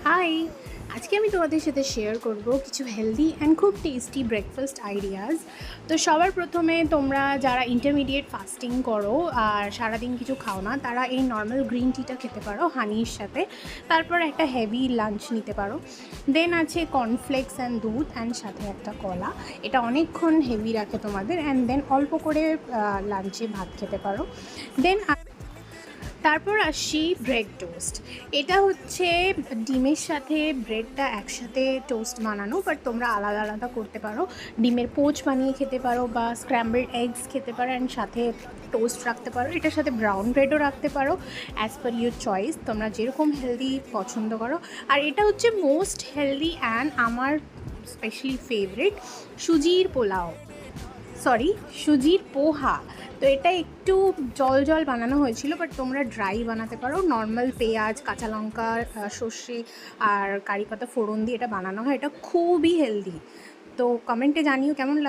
High! আজকে আমি তোমাদের সাথে শেয়ার করব কিছু হেলদি অ্যান্ড খুব টেস্টি ব্রেকফাস্ট আইডিয়াস। তো সবার প্রথমে তোমরা যারা ইন্টারমিডিয়েট ফাস্টিং করো আর সারাদিন কিছু খাও না, তারা এই নর্মাল গ্রিন টিটা খেতে পারো হানির সাথে। তারপর একটা হেভি লাঞ্চ নিতে পারো। দেন আছে কর্নফ্লেক্স অ্যান্ড দুধ অ্যান্ড সাথে একটা কলা। এটা অনেকক্ষণ হেভি রাখে তোমাদের। অ্যান্ড দেন অল্প করে লাঞ্চে ভাত খেতে পারো। দেন তারপর আসি ব্রেড টোস্ট। এটা হচ্ছে ডিমের সাথে ব্রেডটা একসাথে টোস্ট বানানো, বাট তোমরা আলাদা আলাদা করতে পারো। ডিমের পোচ বানিয়ে খেতে পারো বা স্ক্র্যাম্বলড এগস খেতে পারো অ্যান্ড সাথে টোস্ট রাখতে পারো। এটার সাথে ব্রাউন ব্রেডও রাখতে পারো, অ্যাজ পার ইউর চয়েস, তোমরা যেরকম হেলদি পছন্দ করো। আর এটা হচ্ছে মোস্ট হেলদি অ্যান্ড আমার স্পেশালি ফেভারিট, সুজির পোলাও, সরি সুজির পোহা। তো এটা একটু জল জল বানানো হয়েছিল, বাট তোমরা ড্রাই বানাতে পারো। নর্মাল পেঁয়াজ, কাঁচা লঙ্কা, সর্ষে আর কারি পাতা ফোড়ন দিয়ে এটা বানানো হয়। এটা খুবই হেলদি। তো কমেন্টে জানিও কেমন লাগে।